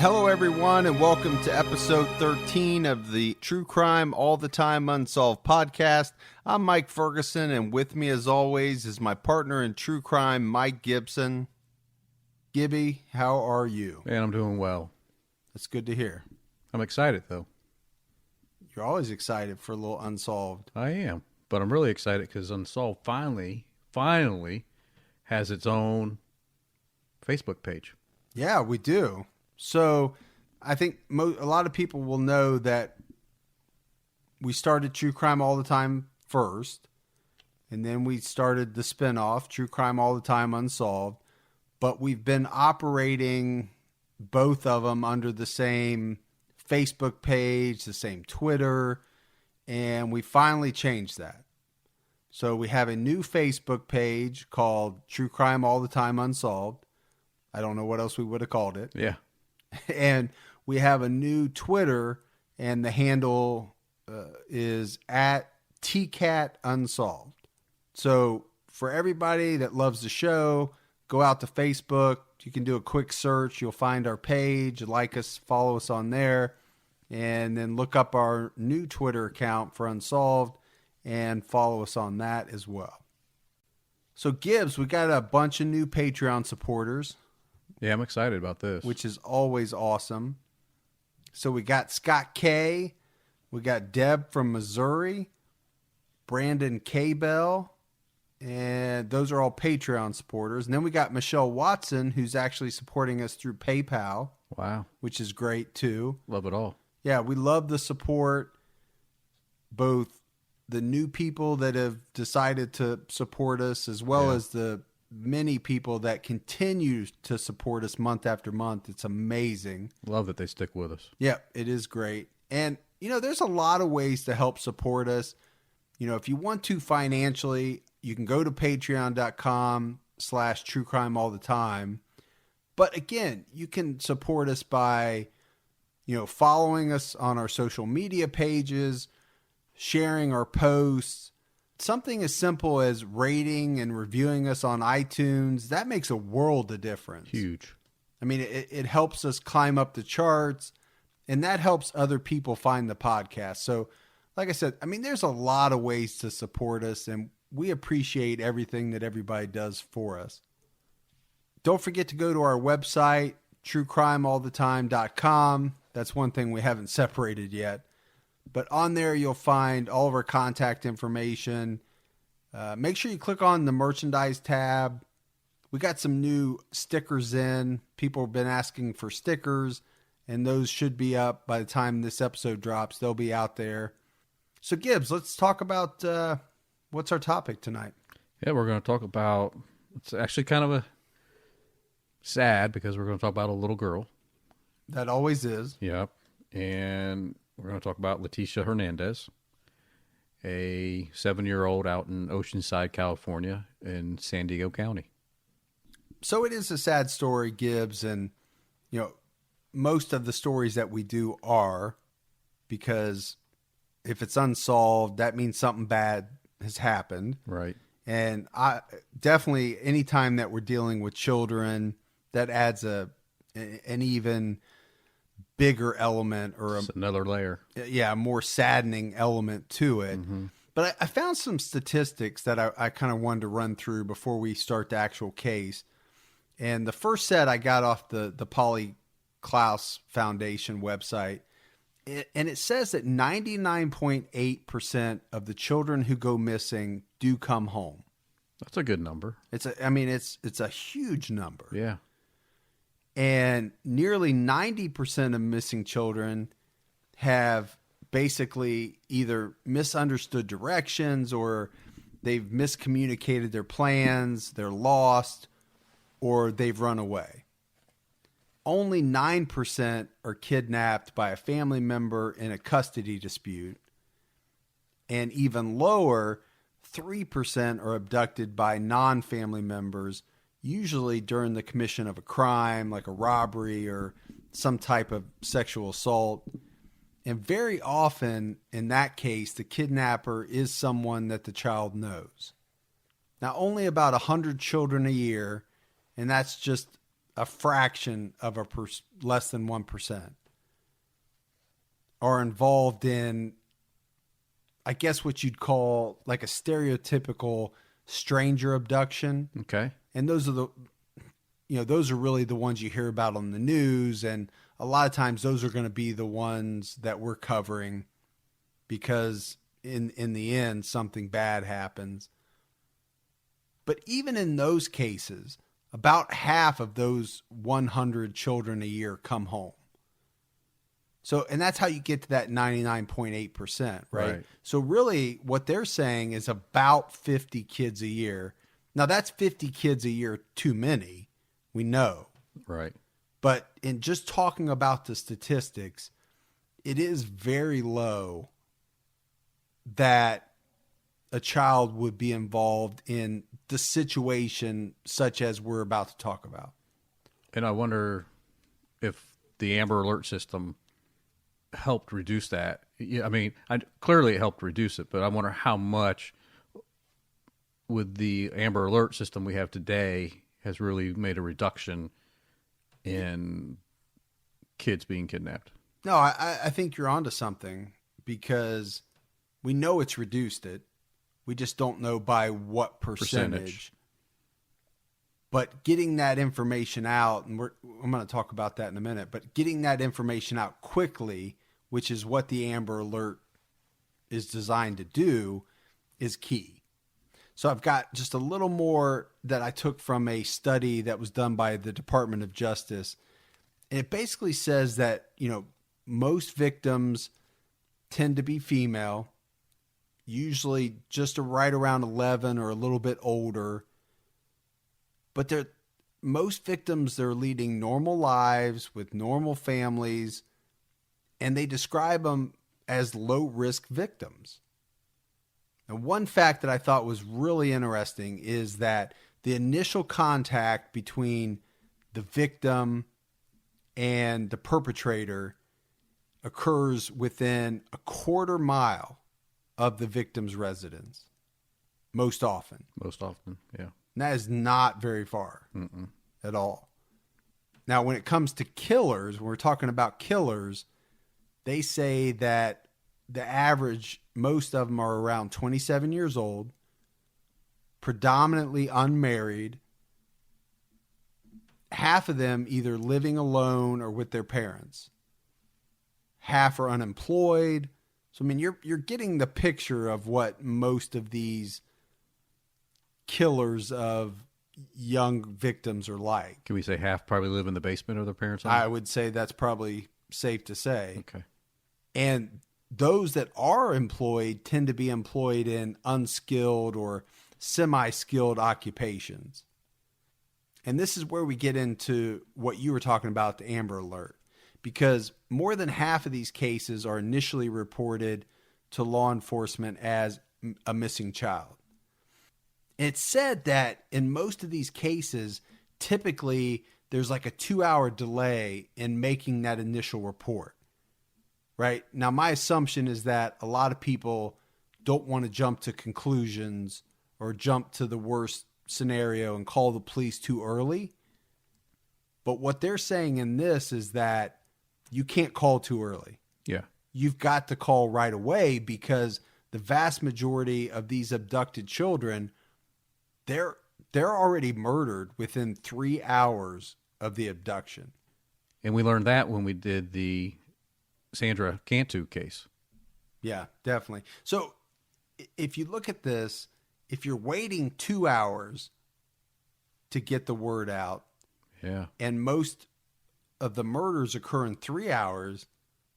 Hello, everyone, and welcome to episode 13 of the True Crime All the Time Unsolved podcast. I'm Mike Ferguson, and with me, as always, is my partner in true crime, Mike Gibson. Gibby, how are you? Man, I'm doing well. That's good to hear. I'm excited, though. You're always excited for a little Unsolved. I am, but I'm really excited because Unsolved finally has its own Facebook page. Yeah, we do. So I think a lot of people will know that we started True Crime All the Time first, and then we started the spinoff, True Crime All the Time Unsolved, but we've been operating both of them under the same Facebook page, the same Twitter, and we finally changed that. So we have a new Facebook page called True Crime All the Time Unsolved. I don't know what else we would have called it. Yeah. And we have a new Twitter, and the handle is at TCAT Unsolved. So for everybody that loves the show, go out to Facebook. You can do a quick search. You'll find our page. Like us, follow us on there, and then look up our new Twitter account for Unsolved and follow us on that as well. So Gibbs, we got a bunch of new Patreon supporters. Yeah, I'm excited about this. Which is always awesome. So we got Scott K. We got Deb from Missouri. Brandon K. Bell. And those are all Patreon supporters. And then we got Michelle Watson, who's actually supporting us through PayPal. Wow. Which is great, too. Love it all. Yeah, we love the support. Both the new people that have decided to support us, as well as the many people that continue to support us month after month. It's amazing. Love that they stick with us. Yeah, it is great. And, there's a lot of ways to help support us. If you want to financially, you can go to patreon.com/true crime all the time. But again, you can support us by, following us on our social media pages, sharing our posts. Something as simple as rating and reviewing us on iTunes, that makes a world of difference. Huge. I mean, it helps us climb up the charts, and that helps other people find the podcast. So, like I said, there's a lot of ways to support us, and we appreciate everything that everybody does for us. Don't forget to go to our website, truecrimeallthetime.com. That's one thing we haven't separated yet. But on there, you'll find all of our contact information. Make sure you click on the merchandise tab. We got some new stickers in. People have been asking for stickers, and those should be up by the time this episode drops. They'll be out there. So, Gibbs, let's talk about what's our topic tonight. Yeah, we're going to talk about, it's actually kind of sad because we're going to talk about a little girl. That always is. Yep. And we're going to talk about Leticia Hernandez, a 7-year-old out in Oceanside, California in San Diego County. So it is a sad story, Gibbs, and, most of the stories that we do are, because if it's unsolved, that means something bad has happened. Right. And I definitely, anytime that we're dealing with children, that adds an even bigger element, or another layer. Yeah, a more saddening element to it. Mm-hmm. But I found some statistics that I kind of wanted to run through before we start the actual case. And the first set I got off the Polly Klaus Foundation website. And it says that 99.8% of the children who go missing do come home. That's a good number. It's a huge number. Yeah. And nearly 90% of missing children have basically either misunderstood directions, or they've miscommunicated their plans, they're lost, or they've run away. Only 9% are kidnapped by a family member in a custody dispute. And even lower, 3% are abducted by non-family members, usually during the commission of a crime like a robbery or some type of sexual assault. And very often, in that case, the kidnapper is someone that the child knows. Now, only about 100 children a year, and that's just a fraction of less than 1% are involved in, I guess, what you'd call like a stereotypical stranger abduction. Okay. And those are those are really the ones you hear about on the news. And a lot of times those are going to be the ones that we're covering because in the end, something bad happens. But even in those cases, about half of those 100 children a year come home. So, and that's how you get to that 99.8%, right? So really what they're saying is about 50 kids a year. Now that's 50 kids a year too many, we know. Right. But in just talking about the statistics, it is very low that a child would be involved in the situation such as we're about to talk about. And I wonder if the Amber Alert system helped reduce that. Yeah, I mean, clearly it helped reduce it, but I wonder how much with the Amber Alert system we have today has really made a reduction in kids being kidnapped. No, I think you're onto something because we know it's reduced it. We just don't know by what percentage. But getting that information out, and I'm going to talk about that in a minute, but getting that information out quickly, which is what the Amber Alert is designed to do, is key. So I've got just a little more that I took from a study that was done by the Department of Justice. And it basically says that, most victims tend to be female, usually just right around 11 or a little bit older. But most victims, they're leading normal lives with normal families, and they describe them as low-risk victims. And one fact that I thought was really interesting is that the initial contact between the victim and the perpetrator occurs within a quarter mile of the victim's residence, most often. Most often, yeah. And that is not very far at all. Now, when it comes to killers, when we're talking about killers, they say that the average, most of them are around 27 years old, predominantly unmarried, half of them either living alone or with their parents. Half are unemployed. So, I mean, you're getting the picture of what most of these killers of young victims are like. Can we say half probably live in the basement of their parents' home? I would say that's probably safe to say. Okay. And those that are employed tend to be employed in unskilled or semi-skilled occupations. And this is where we get into what you were talking about, the Amber Alert, because more than half of these cases are initially reported to law enforcement as a missing child. It's said that in most of these cases, typically there's like a 2-hour delay in making that initial report, right? Now, my assumption is that a lot of people don't want to jump to conclusions or jump to the worst scenario and call the police too early. But what they're saying in this is that you can't call too early. Yeah. You've got to call right away because the vast majority of these abducted children, they're already murdered within 3 hours of the abduction. And we learned that when we did the Sandra Cantu case. Yeah, definitely. So if you look at this, if you're waiting 2 hours to get the word out, yeah, and most of the murders occur in 3 hours,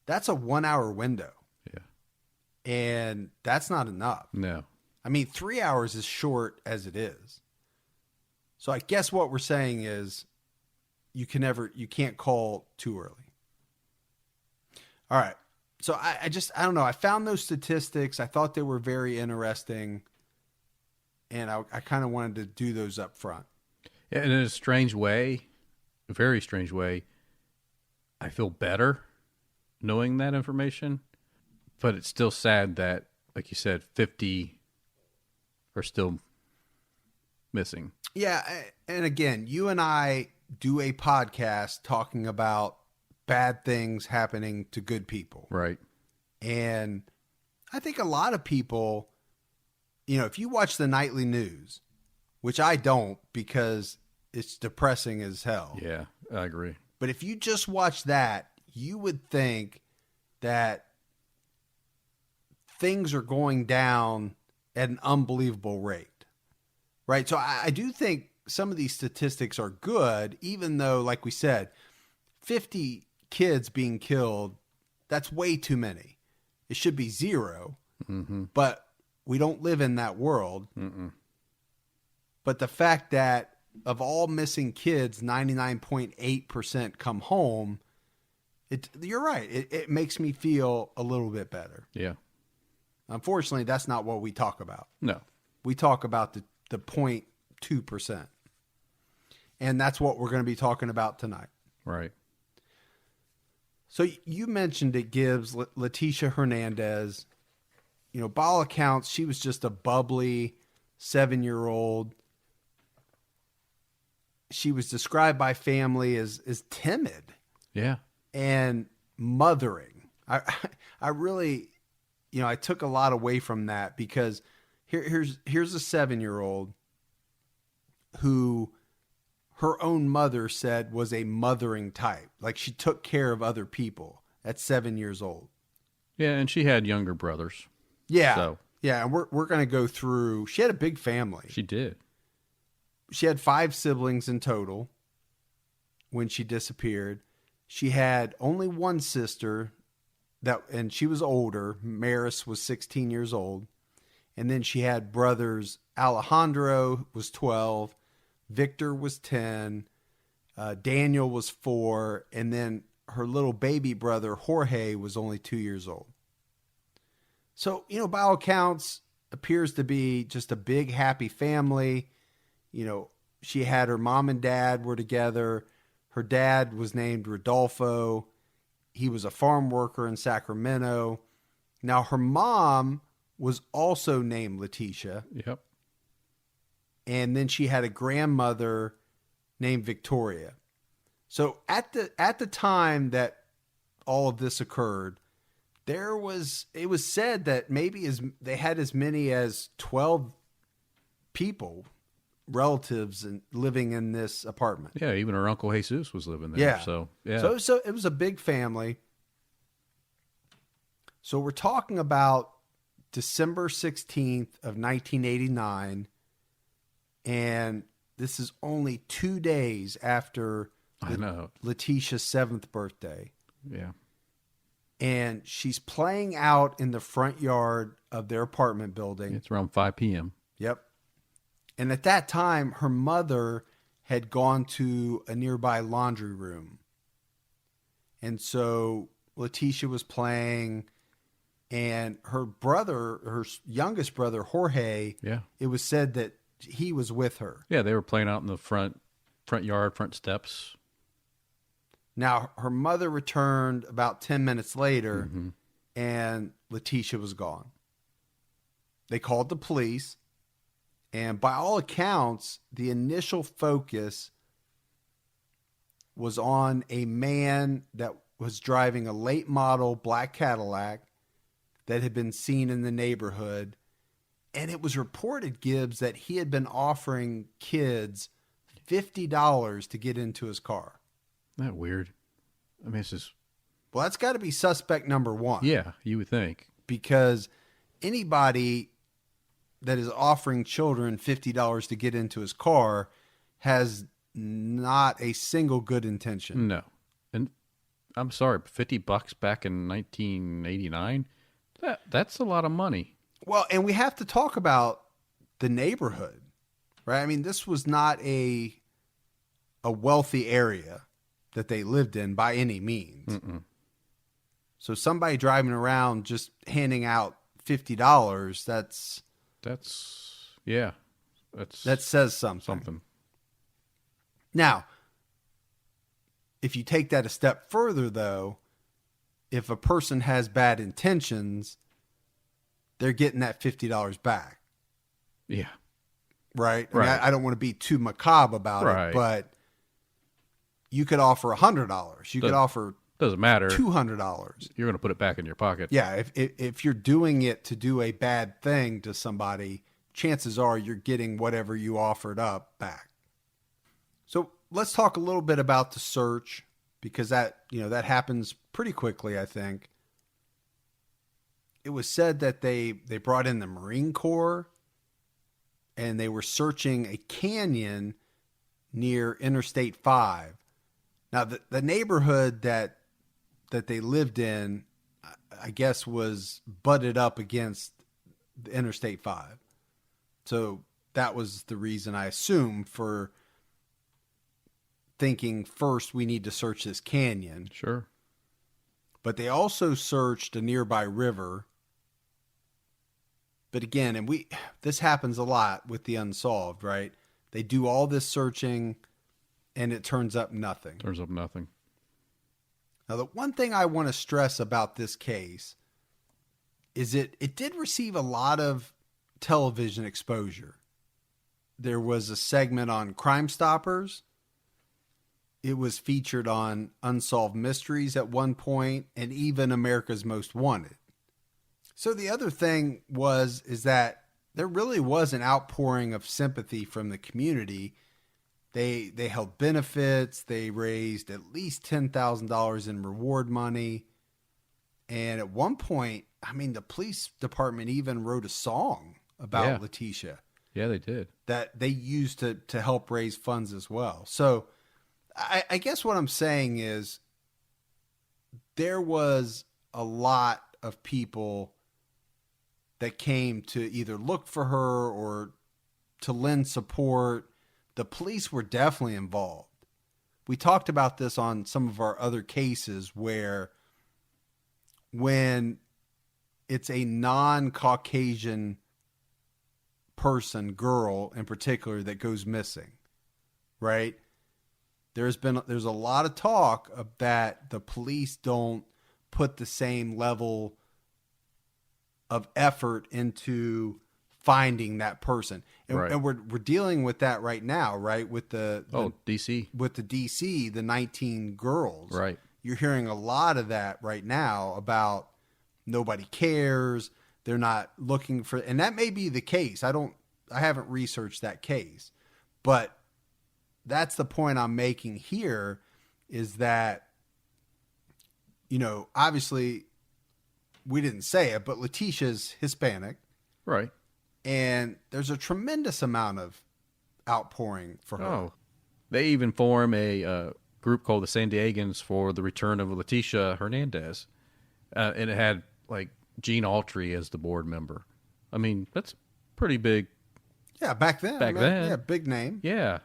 that's a 1 hour window. Yeah. And that's not enough. No. I mean, 3 hours is short as it is. So I guess what we're saying is you can't call too early. All right. So I don't know. I found those statistics. I thought they were very interesting. And I kind of wanted to do those up front. Yeah, in a strange way, a very strange way, I feel better knowing that information. But it's still sad that, like you said, 50 are still missing. Yeah, and again, you and I do a podcast talking about bad things happening to good people. Right. And I think a lot of people, you know, if you watch the nightly news, which I don't because it's depressing as hell. Yeah, I agree. But if you just watch that, you would think that things are going down at an unbelievable rate. Right? So I do think some of these statistics are good, even though, like we said, 50 kids being killed, that's way too many. It should be 0, but we don't live in that world. But the fact that of all missing kids, 99.8% come home, you're right. It makes me feel a little bit better. Yeah. Unfortunately, that's not what we talk about. No. We talk about the 0.2%. And that's what we're going to be talking about tonight. Right. So you mentioned it, Gibbs, Leticia Hernandez. You know, by all accounts, she was just a bubbly 7-year-old. She was described by family as timid. Yeah. And mothering. I really, you know, I took a lot away from that because here's a 7-year-old who her own mother said was a mothering type. Like she took care of other people at 7 years old. Yeah, and she had younger brothers. Yeah. So. Yeah, and we're going to go through. She had a big family. She did. She had 5 siblings in total when she disappeared. She had only one sister and she was older. Maris was 16 years old. And then she had brothers. Alejandro was 12. Victor was 10. Daniel was 4. And then her little baby brother, Jorge, was only 2 years old. So, you know, by all accounts, appears to be just a big, happy family. You know, she had her mom and dad were together. Her dad was named Rodolfo. He was a farm worker in Sacramento. Now, her mom was also named Leticia. Yep. And then she had a grandmother named Victoria. So at the time that all of this occurred, it was said that maybe they had as many as 12 people, relatives, and living in this apartment. Yeah, even her Uncle Jesus was living there. Yeah. So, yeah. So it was a big family. So we're talking about December 16th of 1989, and this is only 2 days after I know. Leticia's 7th birthday. Yeah. And she's playing out in the front yard of their apartment building. It's around 5 p.m. Yep. And at that time, her mother had gone to a nearby laundry room. And so Leticia was playing, and her youngest brother, Jorge, Yeah. it was said that he was with her. Yeah, they were playing out in the front yard, front steps. Now, her mother returned about 10 minutes later, and Leticia was gone. They called the police, and by all accounts, the initial focus was on a man that was driving a late model black Cadillac that had been seen in the neighborhood. And it was reported, Gibbs, that he had been offering kids $50 to get into his car. Isn't that weird? I mean, it's just... Well, that's got to be suspect number one. Yeah, you would think. Because anybody that is offering children $50 to get into his car has not a single good intention. No. And I'm sorry, $50 back in 1989? That's a lot of money. Well, and we have to talk about the neighborhood, right? I mean, this was not a wealthy area that they lived in by any means. Mm-mm. So somebody driving around just handing out $50, that says something. Now, if you take that a step further, though, if a person has bad intentions, they're getting that $50 back. Yeah. Right? Right. I mean, I don't want to be too macabre about it, but you could offer $100. You could offer Doesn't matter. $200. You're going to put it back in your pocket. Yeah, if you're doing it to do a bad thing to somebody, chances are you're getting whatever you offered up back. So let's talk a little bit about the search, because that happens pretty quickly, I think. It was said that they brought in the Marine Corps and they were searching a canyon near Interstate 5. Now, the neighborhood that they lived in, I guess, was butted up against the Interstate 5. So that was the reason, I assume, for thinking first we need to search this canyon. Sure. But they also searched a nearby river. But again, and this happens a lot with the unsolved, right? They do all this searching and it turns up nothing. Turns up nothing. Now, the one thing I want to stress about this case is it did receive a lot of television exposure. There was a segment on Crime Stoppers. It was featured on Unsolved Mysteries at one point, and even America's Most Wanted. So the other thing is that there really was an outpouring of sympathy from the community. They held benefits. They raised at least $10,000 in reward money. And at one point, I mean, the police department even wrote a song about Leticia. Yeah, they did. That they used to help raise funds as well. So I guess what I'm saying is there was a lot of people that came to either look for her or to lend support. The police were definitely involved. We talked about this on some of our other cases where when it's a non-Caucasian person, girl in particular, that goes missing, right? There's a lot of talk of that the police don't put the same level of effort into finding that person. And, right. and we're dealing with that right now, right? With the DC. With the DC, the 19 girls. Right. You're hearing a lot of that right now about nobody cares. They're not looking for, and that may be the case. I haven't researched that case, but that's the point I'm making here, is that, obviously we didn't say it, but Leticia's Hispanic. Right. And there's a tremendous amount of outpouring for her. Oh, they even form a group called the San Diegans for the return of Leticia Hernandez. And it had like Gene Autry as the board member. I mean, that's pretty big. Yeah, back then. Yeah, big name. Yeah.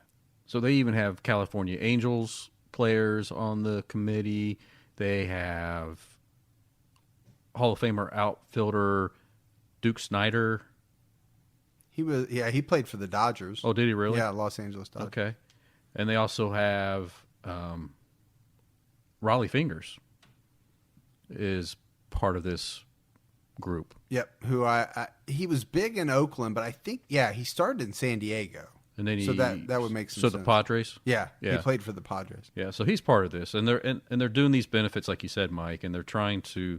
So they even have California Angels players on the committee. They have Hall of Famer outfielder Duke Snider. He played for the Dodgers. Oh, did he really? Yeah, Los Angeles Dodgers. Okay. And they also have Raleigh Fingers is part of this group. Yep, who he was big in Oakland, but I think he started in San Diego. And then that would make some sense. So the Padres? Yeah, he played for the Padres. Yeah, so he's part of this, and they're doing these benefits like you said, Mike, and they're trying to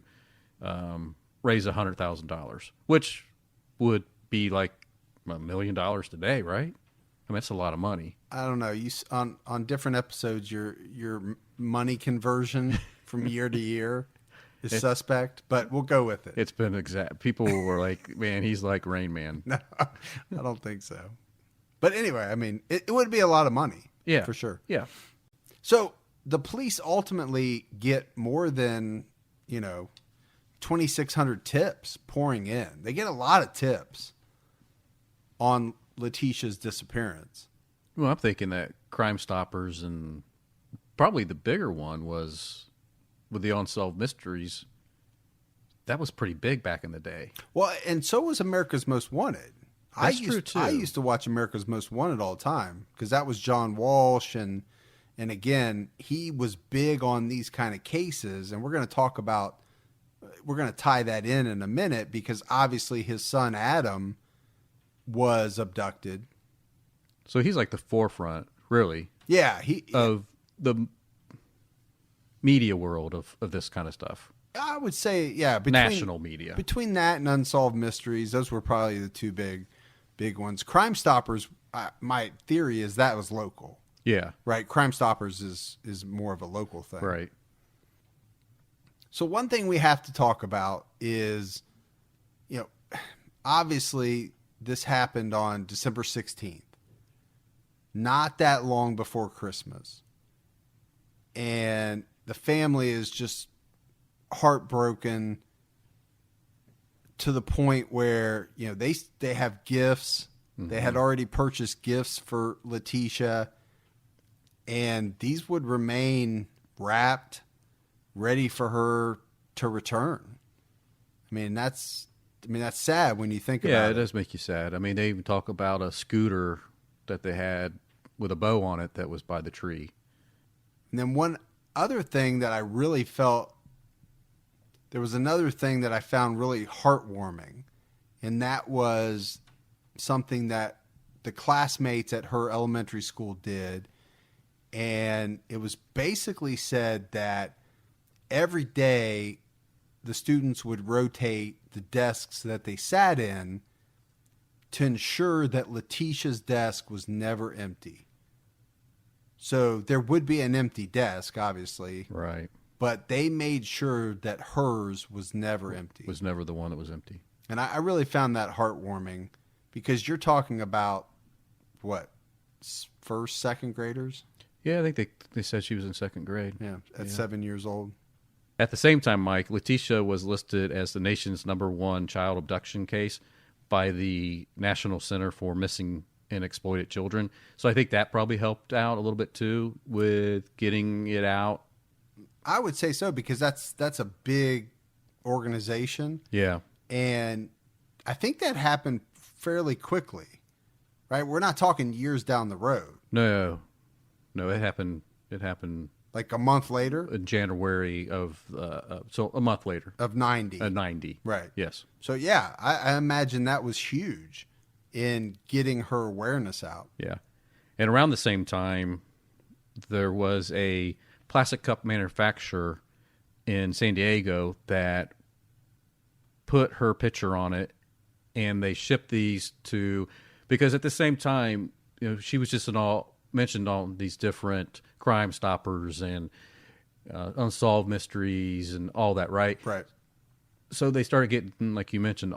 raise $100,000, which would be like $1 million today, right? I mean, that's a lot of money. I don't know. You on different episodes, your money conversion from year to year is suspect, but we'll go with it. It's been exact. People were like, "Man, he's like Rain Man." No, I don't think so. But anyway, I mean, it would be a lot of money. Yeah, for sure. Yeah. So the police ultimately get more than 2,600 tips pouring in. They get a lot of tips on Leticia's disappearance. Well, I'm thinking that Crime Stoppers, and probably the bigger one was with the Unsolved Mysteries. That was pretty big back in the day. Well, and so was America's Most Wanted. That's true too. I used to watch America's Most Wanted all the time because that was John Walsh, and again, he was big on these kind of cases, and we're going to tie that in a minute, because obviously his son Adam was abducted. So he's like the forefront, really. Yeah, of the media world of this kind of stuff. I would say, yeah, National media. Between that and Unsolved Mysteries, those were probably the two big ones. Crime Stoppers, my theory is that was local. Yeah. Right? Crime Stoppers is more of a local thing. Right. So one thing we have to talk about is, obviously this happened on December 16th, not that long before Christmas. And the family is just heartbroken to the point where, they have gifts. Mm-hmm. They had already purchased gifts for Leticia, and these would remain wrapped, ready for her to return. I mean, that's sad when you think about it. Yeah, it does make you sad. I mean, they even talk about a scooter that they had with a bow on it that was by the tree. And then one other thing that I really felt, there was another thing that I found really heartwarming, and that was something that the classmates at her elementary school did. And it was basically said that every day the students would rotate the desks that they sat in to ensure that Leticia's desk was never empty. So there would be an empty desk, obviously. Right. But they made sure that hers was never empty. Was never the one that was empty. And I really found that heartwarming, because you're talking about, what, first, second graders? Yeah, I think they said she was in second grade. Yeah, at 7 years old. At the same time, Mike, Leticia was listed as the nation's #1 child abduction case by the National Center for Missing and Exploited Children. So I think that probably helped out a little bit too with getting it out. I would say so, because that's a big organization. Yeah. And I think that happened fairly quickly, right? We're not talking years down the road. No, it happened like a month later? In January of, so a month later. Of 90. 90. Right. Yes. So, yeah, I imagine that was huge in getting her awareness out. Yeah. And around the same time, there was a plastic cup manufacturer in San Diego that put her picture on it, and they shipped these to, because at the same time, she was just mentioned all these different Crime Stoppers and Unsolved Mysteries and all that, right? Right. So they started getting, like you mentioned,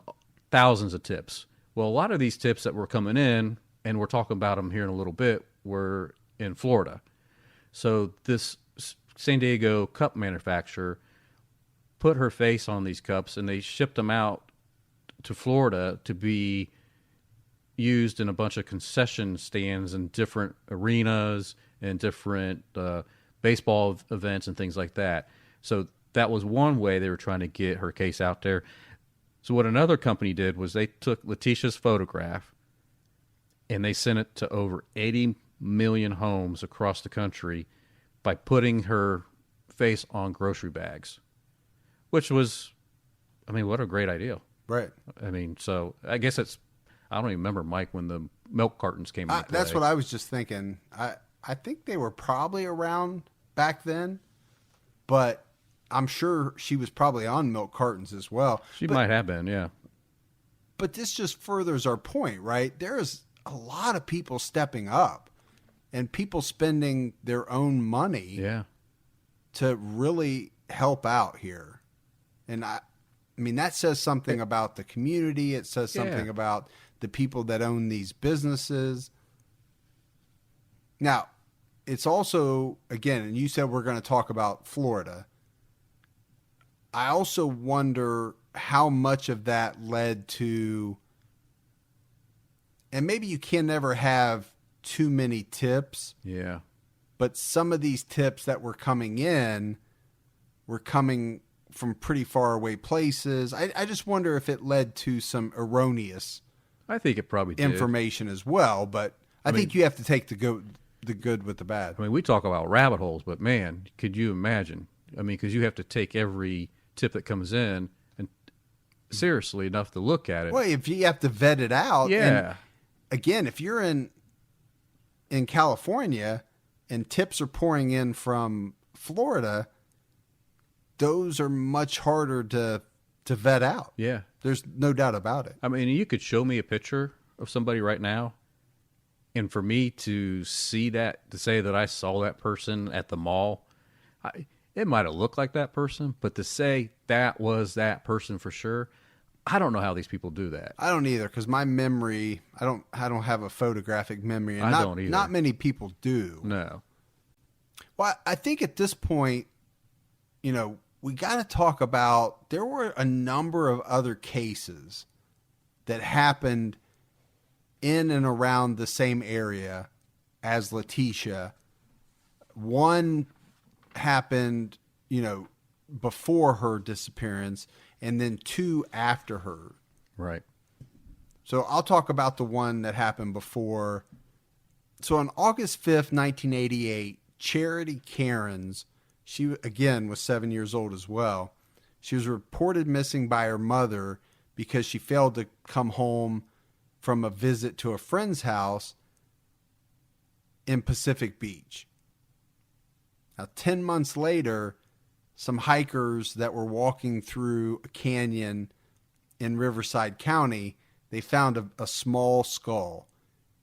thousands of tips. Well, a lot of these tips that were coming in, and we're talking about them here in a little bit, were in Florida. So this San Diego cup manufacturer put her face on these cups, and they shipped them out to Florida to be used in a bunch of concession stands in different arenas and different baseball events and things like that. So that was one way they were trying to get her case out there. So what another company did was they took Leticia's photograph and they sent it to over 80 million homes across the country by putting her face on grocery bags, which was, I mean, what a great idea. Right. I mean, so I guess I don't even remember, Mike, when the milk cartons came into play. That's what I was just thinking. I think they were probably around back then, but I'm sure she was probably on milk cartons as well. She might have been, yeah. But this just furthers our point, right? There is a lot of people stepping up and people spending their own money to really help out here. And I mean, that says something about the community. It says something about the people that own these businesses. Now, it's also, again, and you said we're going to talk about Florida. I also wonder how much of that led to, and maybe you can never have too many tips. Yeah. But some of these tips that were coming in were coming from pretty far away places. I just wonder if it led to some erroneous I think it probably did. information as well. But I think you have to take the good with the bad. I mean, we talk about rabbit holes, but man, could you imagine? I mean, because you have to take every tip that comes in and seriously enough to look at it. Well, if you have to vet it out. Yeah. And again, if you're in California and tips are pouring in from Florida, those are much harder to vet out. Yeah. There's no doubt about it. I mean, you could show me a picture of somebody right now, and for me to see that, to say that I saw that person at the mall, it might have looked like that person, but to say that was that person for sure, I don't know how these people do that. I don't either, because my memory, I don't have a photographic memory, and I don't either. Not many people do. No. Well, I think at this point, we got to talk about, there were a number of other cases that happened in and around the same area as Leticia. One happened, before her disappearance, and then 2 after her. Right. So I'll talk about the one that happened before. So on August 5th, 1988, Charity Cairns, she again was 7 years old as well. She was reported missing by her mother because she failed to come home from a visit to a friend's house in Pacific Beach. Now, 10 months later, some hikers that were walking through a canyon in Riverside County, they found a small skull,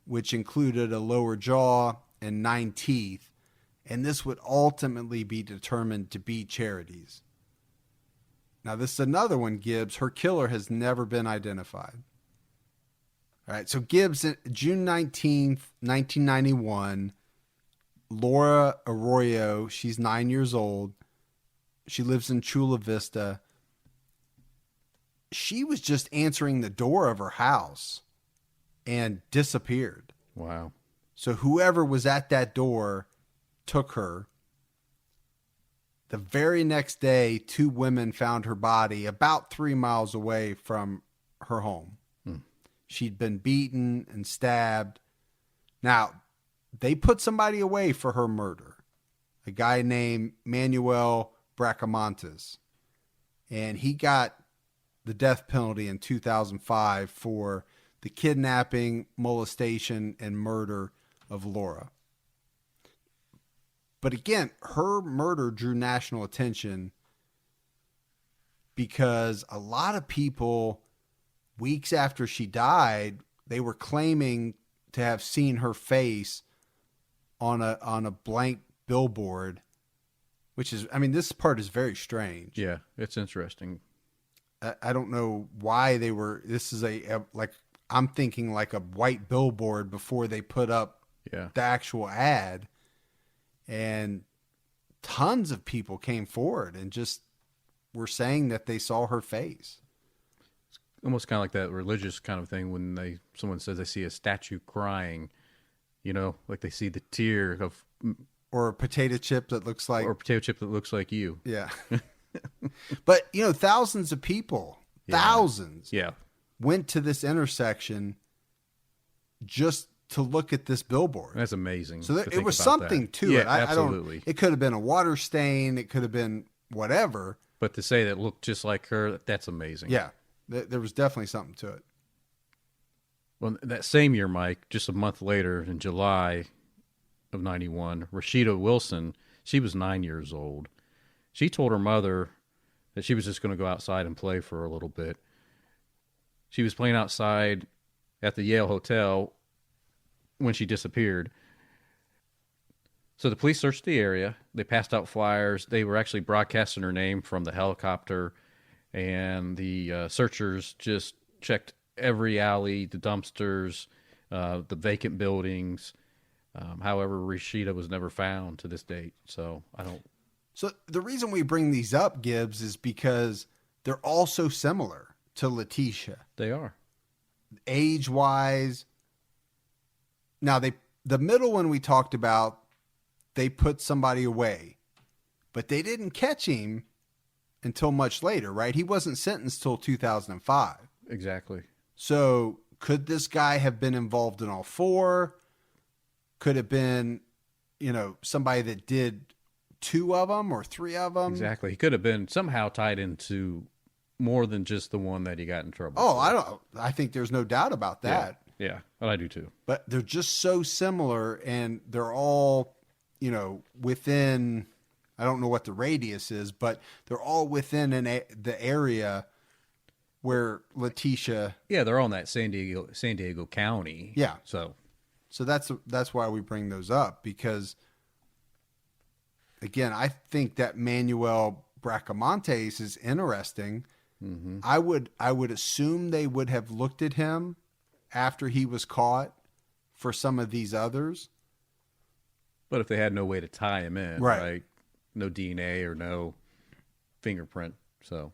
which included a lower jaw and 9 teeth, and this would ultimately be determined to be Charity's. Now, this is another one, Gibbs. Her killer has never been identified. All right, so Gibbs, June 19th, 1991, Laura Arroyo, she's 9 years old. She lives in Chula Vista. She was just answering the door of her house and disappeared. Wow. So whoever was at that door took her. The very next day, 2 women found her body about 3 miles away from her home. She'd been beaten and stabbed. Now, they put somebody away for her murder, a guy named Manuel Bracamontes. And he got the death penalty in 2005 for the kidnapping, molestation, and murder of Laura. But again, her murder drew national attention because a lot of people, weeks after she died, they were claiming to have seen her face on a blank billboard, which is, I mean, this part is very strange. Yeah, it's interesting. I don't know why they were, this is like, I'm thinking like a white billboard before they put up the actual ad. And tons of people came forward and just were saying that they saw her face. It's almost kind of like that religious kind of thing when someone says they see a statue crying, like they see the tear of, or a potato chip that looks like, or a potato chip that looks like you. Yeah. But thousands of people, thousands, went to this intersection just to look at this billboard. That's amazing. So it was something to it. Absolutely. It could have been a water stain. It could have been whatever. But to say that it looked just like her, that's amazing. Yeah. There was definitely something to it. Well, that same year, Mike, just a month later, in July of 91, Rashida Wilson, she was 9 years old. She told her mother that she was just going to go outside and play for a little bit. She was playing outside at the Yale Hotel when she disappeared. So the police searched the area. They passed out flyers. They were actually broadcasting her name from the helicopter, and the searchers just checked every alley, the dumpsters, the vacant buildings. However, Rashida was never found to this date. So So the reason we bring these up, Gibbs, is because they're all so similar to Leticia. They are. Age-wise. Now, the middle one we talked about, they put somebody away. But they didn't catch him until much later, right? He wasn't sentenced till 2005. Exactly. So could this guy have been involved in all 4? Could have been, somebody that did 2 of them or 3 of them? Exactly. He could have been somehow tied into more than just the one that he got in trouble for. I think there's no doubt about that. Yeah, well, I do too. But they're just so similar, and they're all, within I don't know what the radius is, but they're all within the area where Leticia. Yeah, they're on that San Diego County. Yeah. So That's why we bring those up, because again, I think that Manuel Bracamontes is interesting. mm-hmm. I would assume they would have looked at him after he was caught for some of these others. But if they had no way to tie him in, right? No DNA or no fingerprint. So,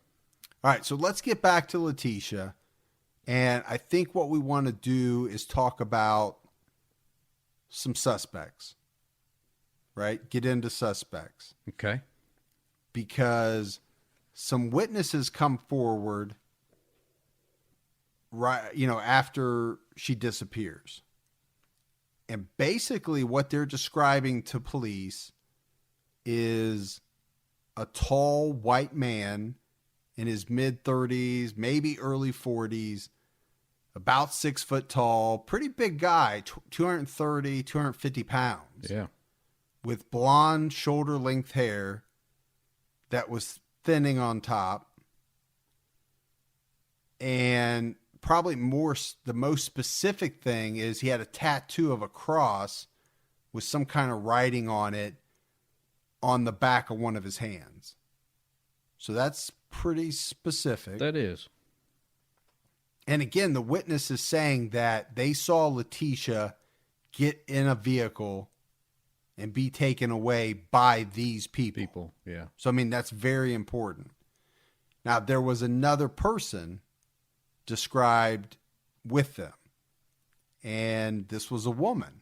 all right. So let's get back to Leticia. And I think what we want to do is talk about some suspects, right? Get into suspects. okay. Because some witnesses come forward after she disappears. And basically what they're describing to police is a tall white man in his mid-30s, maybe early 40s, about 6 foot tall, pretty big guy, 230, 250 pounds. Yeah. With blonde shoulder-length hair that was thinning on top. And probably the most specific thing is he had a tattoo of a cross with some kind of writing on it on the back of one of his hands. So that's pretty specific. That is. And again, the witness is saying that they saw Leticia get in a vehicle and be taken away by these people. Yeah. So, I mean, that's very important. Now, there was another person described with them, and this was a woman.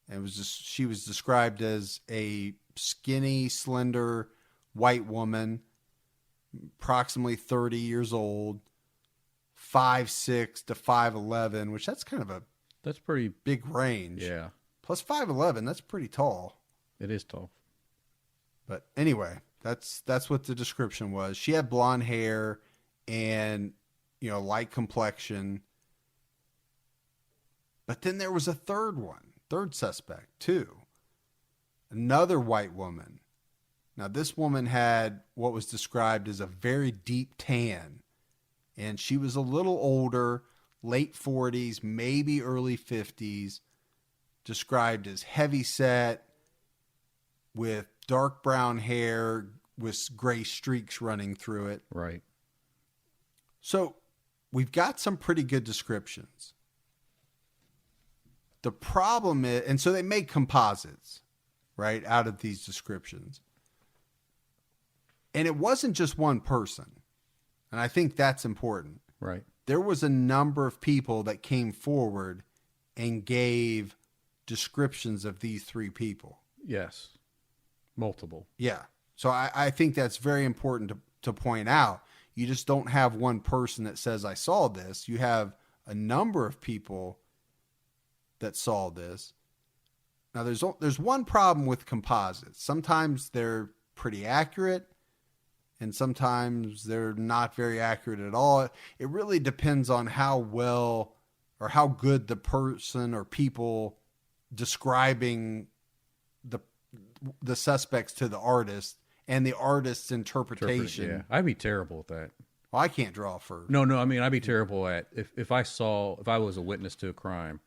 And she was described as a skinny, slender, white woman, approximately 30 years old, 5'6" to 5'11", which that's kind of that's pretty big range. Yeah. Plus 5'11", that's pretty tall. It is tall. But anyway, that's what the description was. She had blonde hair and, light complexion. But then there was a third suspect too. Another white woman. Now this woman had what was described as a very deep tan. And she was a little older, late 40s, maybe early 50s, described as heavy set with dark brown hair with gray streaks running through it. Right. So we've got some pretty good descriptions. The problem is, and so they made composites, right, out of these descriptions. And it wasn't just one person. And I think that's important. Right. There was a number of people that came forward and gave descriptions of these three people. Yes. Multiple. Yeah. So I think that's very important to point out. You just don't have one person that says, I saw this. You have a number of people that saw this. Now, there's one problem with composites. Sometimes they're pretty accurate, and sometimes they're not very accurate at all. It really depends on how well or how good the person or people describing the suspects to the artist and the artist's interpretation. Yeah, I'd be terrible at that. Well, I can't draw for. No. I mean, I'd be terrible at if I was a witness to a crime,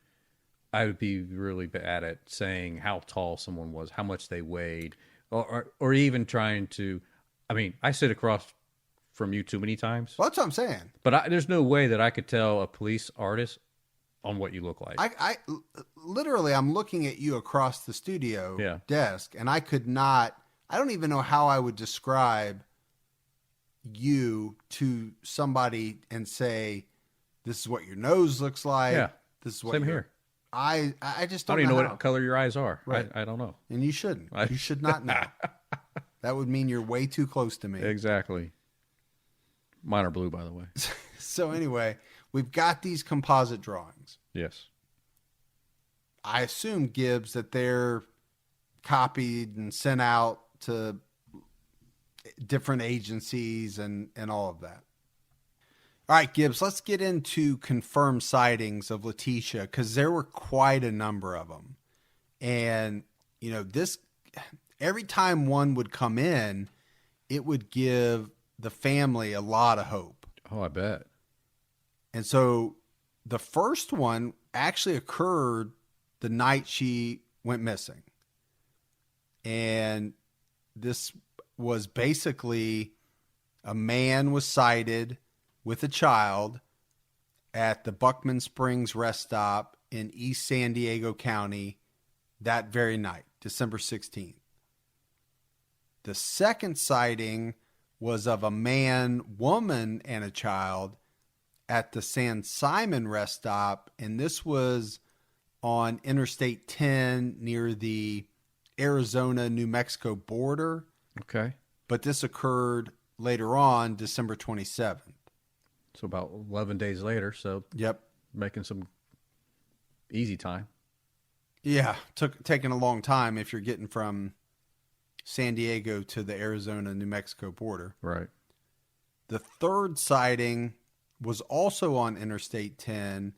I would be really bad at saying how tall someone was, how much they weighed, or even trying to. I mean, I sit across from you too many times. Well, that's what I'm saying. But there's no way that I could tell a police artist on what you look like. I literally, I'm looking at you across the studio desk, and I could not. I don't even know how I would describe you to somebody and say, "This is what your nose looks like." Yeah, this is what same here. I just don't. I don't even know how. what color your eyes are. Right. I don't know. And you shouldn't. You should not know. That would mean you're way too close to me. Exactly. Mine are blue, by the way. So anyway, we've got these composite drawings. Yes. I assume, Gibbs, that they're copied and sent out to different agencies and all of that. All right, Gibbs, let's get into confirmed sightings of Leticia, because there were quite a number of them. And, every time one would come in, it would give the family a lot of hope. Oh, I bet. And so the first one actually occurred the night she went missing. And this was basically a man was sighted with a child at the Buckman Springs rest stop in East San Diego County that very night, December 16th. The second sighting was of a man, woman, and a child at the San Simon rest stop, and this was on Interstate 10 near the Arizona-New Mexico border. Okay. But this occurred later on, December 27th. So about 11 days later. So Yep. making some easy time. Yeah, taking a long time if you're getting from San Diego to the Arizona-New Mexico border. Right. The third sighting was also on Interstate 10,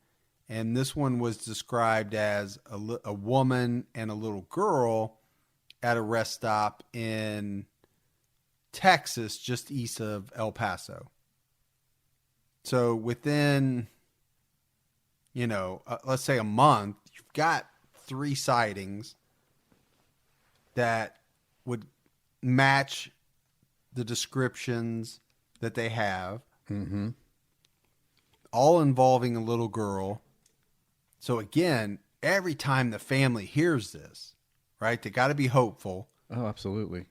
and this one was described as a woman and a little girl at a rest stop in Texas, just east of El Paso. So within, let's say a month, you've got 3 sightings that would match the descriptions that they have, all involving a little girl. So again, every time the family hears this, right, they got to be hopeful. Oh, absolutely.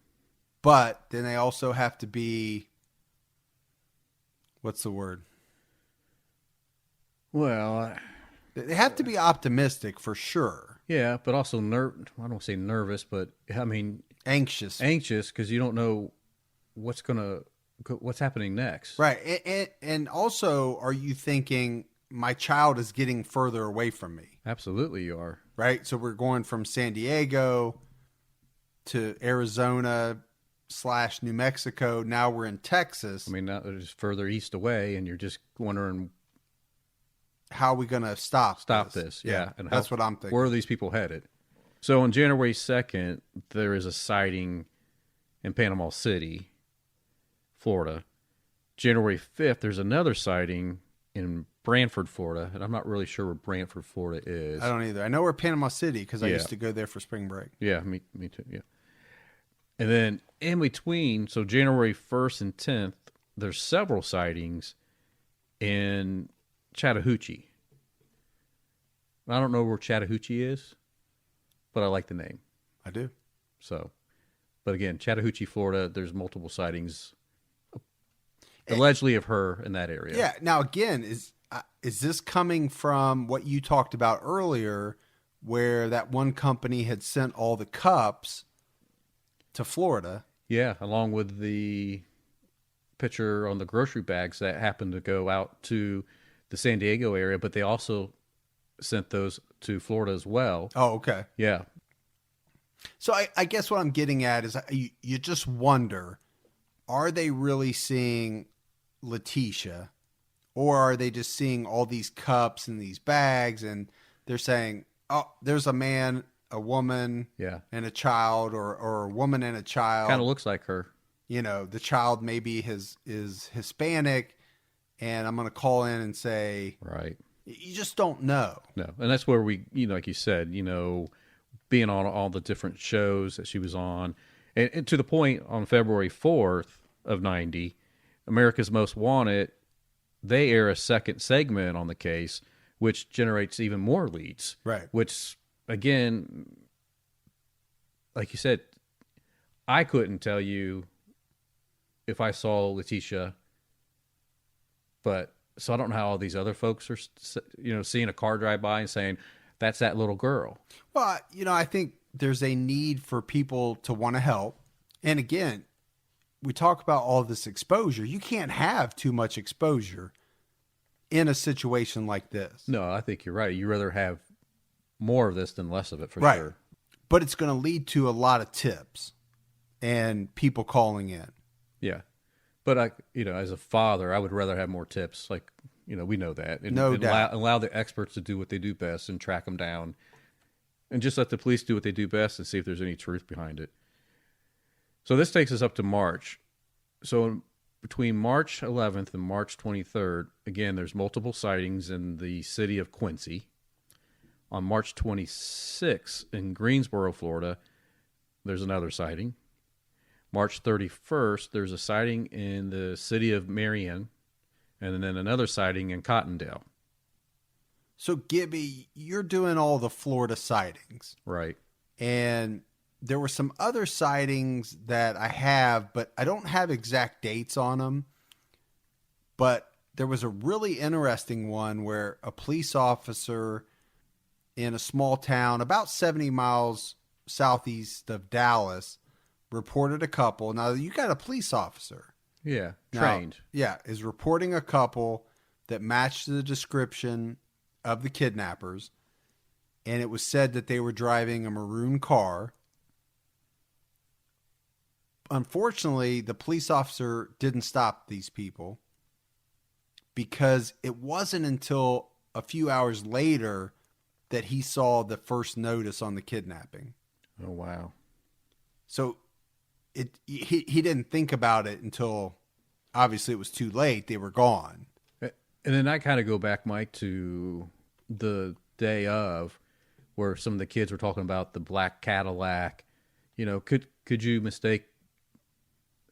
But then they also have to be, what's the word? Well, They have to be optimistic for sure. yeah, but also I don't want to say nervous, but I mean Anxious. anxious because you don't know what's happening next. Right. And also, are you thinking my child is getting further away from me? Absolutely, you are. Right. So we're going from San Diego to Arizona / New Mexico. Now we're in Texas. I mean, now they're just further east away, and you're just wondering how are we going to stop this? Yeah, and that's what I'm thinking. Where are these people headed? So on January 2nd, there is a sighting in Panama City, Florida. January 5th, there's another sighting in Brantford, Florida, and I'm not really sure where Brantford, Florida is. I don't either. I know we're Panama City because I Yeah. used to go there for spring break. Yeah, me too. Yeah. And then in between, so January 1st and 10th, there's several sightings in Chattahoochee. I don't know where Chattahoochee is, but I like the name. I do. So, but again, Chattahoochee, Florida, there's multiple sightings allegedly of her in that area. Yeah. Now, again, is this coming from what you talked about earlier, where that one company had sent all the cups to Florida? Yeah, along with the picture on the grocery bags that happened to go out to the San Diego area, but they also sent those to Florida as well. Oh, okay. Yeah. So I guess what I'm getting at is you just wonder, are they really seeing Leticia, or are they just seeing all these cups and these bags and they're saying, oh, there's a man, a woman, Yeah. and a child, or a woman and a child. Kind of looks like her. The child maybe is Hispanic, and I'm going to call in and say, Right. you just don't know. No. And that's where we, like you said, being on all the different shows that she was on. And to the point on February 4th of 90, America's Most Wanted, they air a second segment on the case, which generates even more leads. Right. Which, again, like you said, I couldn't tell you if I saw Leticia, but so I don't know how all these other folks are, seeing a car drive by and saying, that's that little girl. Well, I think there's a need for people to want to help. And again, we talk about all this exposure. You can't have too much exposure in a situation like this. No, I think you're right. You'd rather have more of this than less of it, for Right. sure. But it's going to lead to a lot of tips and people calling in. Yeah. But as a father, I would rather have more tips. Like, we know that. And, No and doubt. allow the experts to do what they do best and track them down. And just let the police do what they do best and see if there's any truth behind it. So this takes us up to March. So between March 11th and March 23rd, again, there's multiple sightings in the city of Quincy. On March 26th in Greensboro, Florida, there's another sighting. March 31st, there's a sighting in the city of Marion, and then another sighting in Cottondale. So, Gibby, you're doing all the Florida sightings. Right. And there were some other sightings that I have, but I don't have exact dates on them. But there was a really interesting one where a police officer in a small town about 70 miles southeast of Dallas reported a couple. Now, you got a police officer. Yeah, trained. Now, yeah, is reporting a couple that matched the description of the kidnappers. And it was said that they were driving a maroon car. Unfortunately, the police officer didn't stop these people because it wasn't until a few hours later that he saw the first notice on the kidnapping. Oh, wow. So he didn't think about it until obviously it was too late. They were gone. And then I kind of go back, Mike, to the day of where some of the kids were talking about the black Cadillac. You know, could you mistake,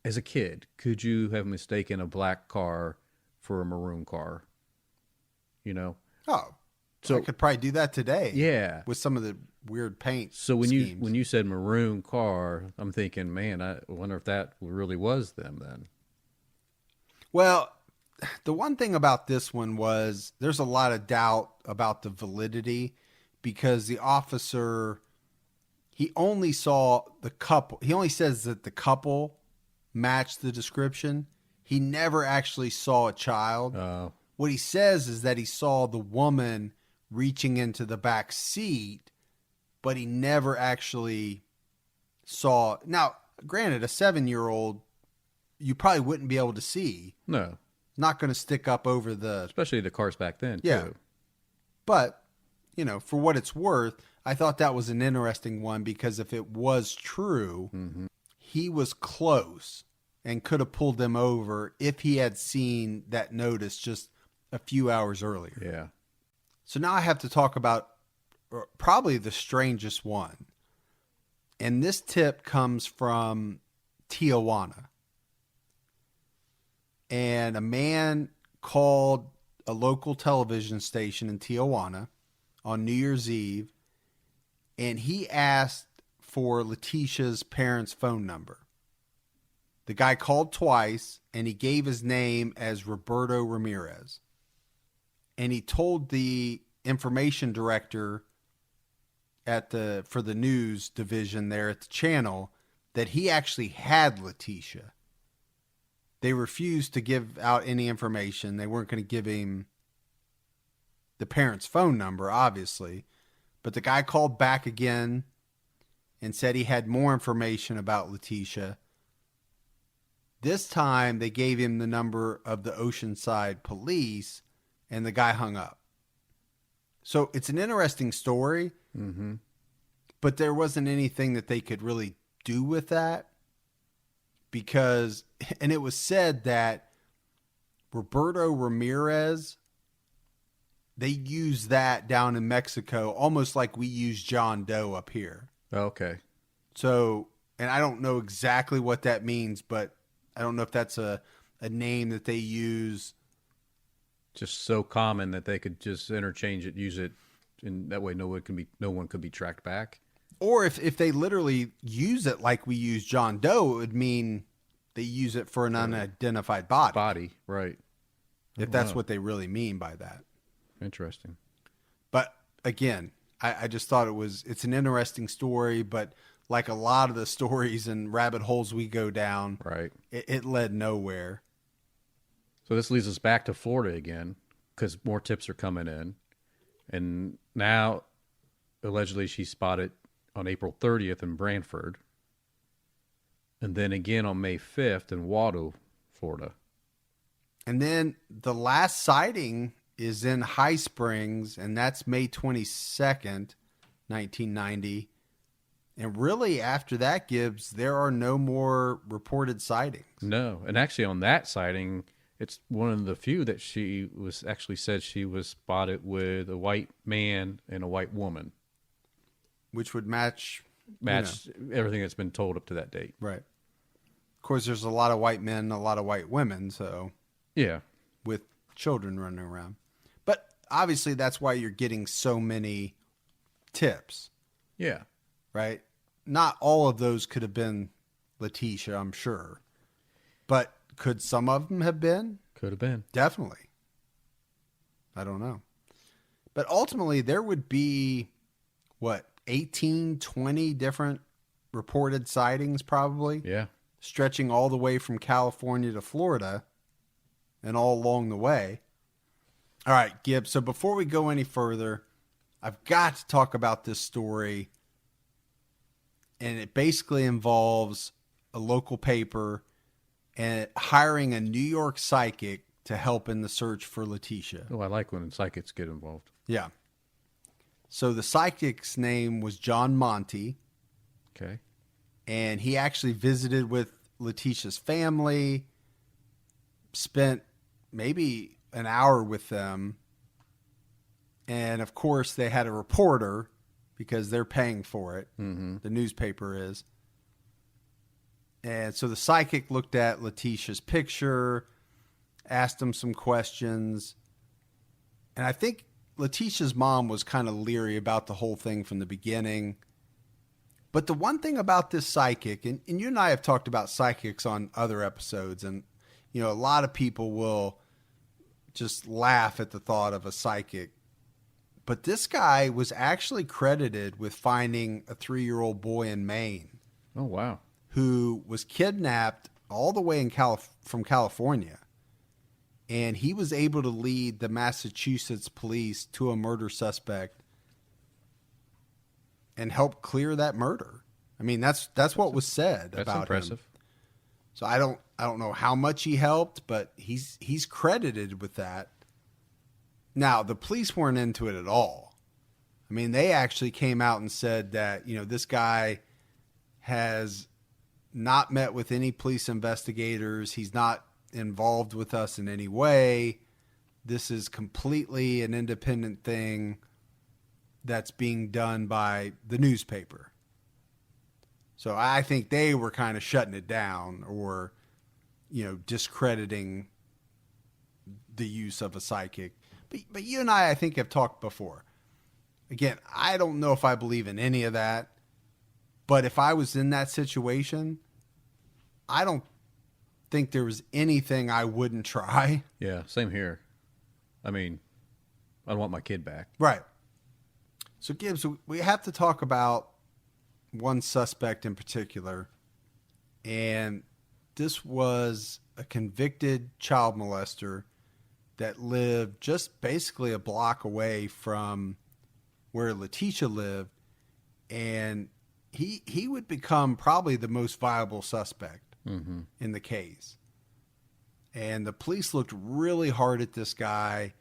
as a kid, could you have mistaken a black car for a maroon car? You know? Oh, so I could probably do that today. Yeah. With some of the weird paint So when schemes. you said maroon car, I'm thinking, man, I wonder if that really was them then. Well, the one thing about this one was there's a lot of doubt about the validity because the officer, he only saw the couple. He only says that the couple matched the description. He never actually saw a child. What he says is that he saw the woman reaching into the back seat, but he never actually saw. Now, granted, a 7-year-old, you probably wouldn't be able to see. No. Not going to stick up over the... Especially the cars back then, yeah. too. But, you know, for what it's worth, I thought that was an interesting one because if it was true, he was close and could have pulled them over if he had seen that notice just a few hours earlier. Yeah. So now I have to talk about probably the strangest one. And this tip comes from Tijuana. And a man called a local television station in Tijuana on New Year's Eve, and he asked for Leticia's parents' phone number. The guy called twice, and he gave his name as Roberto Ramirez. And he told the information director for the news division there at the channel that he actually had Leticia. They refused to give out any information. They weren't going to give him the parents' phone number, obviously. But the guy called back again and said he had more information about Leticia. This time, they gave him the number of the Oceanside police, and the guy hung up. So it's an interesting story, but there wasn't anything that they could really do with that. Because, and it was said that Roberto Ramirez, they use that down in Mexico almost like we use John Doe up here. Okay. So, and I don't know exactly what that means, but I don't know if that's a name that they use. Just so common that they could just interchange it, use it, and that way no one could be tracked back. Or if they literally use it like we use John Doe, it would mean they use it for an unidentified body. Body, right. If that's what they really mean by that. Interesting. But again, I just thought it's an interesting story, but like a lot of the stories and rabbit holes we go down, right, it led nowhere. So this leads us back to Florida again because more tips are coming in. And now, allegedly, she's spotted on April 30th in Brantford. And then again on May 5th in Waldo, Florida. And then the last sighting is in High Springs, and that's May 22nd, 1990. And really, after that, Gibbs, there are no more reported sightings. No, and actually on that sighting, it's one of the few that she was actually said she was spotted with a white man and a white woman. Which would match Everything that's been told up to that date. Right. Of course, there's a lot of white men and a lot of white women, so Yeah. with children running around. But obviously, that's why you're getting so many tips, Yeah. right? Not all of those could have been Leticia, I'm sure. But could some of them have been? Could have been. Definitely. I don't know. But ultimately, there would be, 18, 20 different reported sightings probably? Yeah. Stretching all the way from California to Florida and all along the way. All right, Gibbs. So before we go any further, I've got to talk about this story. And it basically involves a local paper and hiring a New York psychic to help in the search for Leticia. Oh, I like when psychics get involved. Yeah. So the psychic's name was John Monty. Okay. And he actually visited with Leticia's family, spent maybe an hour with them. And of course, they had a reporter because they're paying for it. Mm-hmm. The newspaper is. And so the psychic looked at Leticia's picture, asked him some questions. And I think Leticia's mom was kind of leery about the whole thing from the beginning. But the one thing about this psychic, and you and I have talked about psychics on other episodes, and a lot of people will just laugh at the thought of a psychic. But this guy was actually credited with finding a 3-year-old boy in Maine. Oh, wow. Who was kidnapped all the way from California. And he was able to lead the Massachusetts police to a murder suspect and help clear that murder. I mean, that's what was said That's about impressive. him. So I don't know how much he helped, but he's credited with that. Now, the police weren't into it at all. I mean, they actually came out and said that, this guy has not met with any police investigators. He's not involved with us in any way. This is completely an independent thing that's being done by the newspaper. So I think they were kind of shutting it down or, discrediting the use of a psychic. But you and I think, have talked before. Again, I don't know if I believe in any of that. But if I was in that situation, I don't think there was anything I wouldn't try. Yeah, same here. I mean, I want my kid back. Right. So, Gibbs, we have to talk about one suspect in particular. And this was a convicted child molester that lived just basically a block away from where Leticia lived. And he would become probably the most viable suspect in the case. And the police looked really hard at this guy.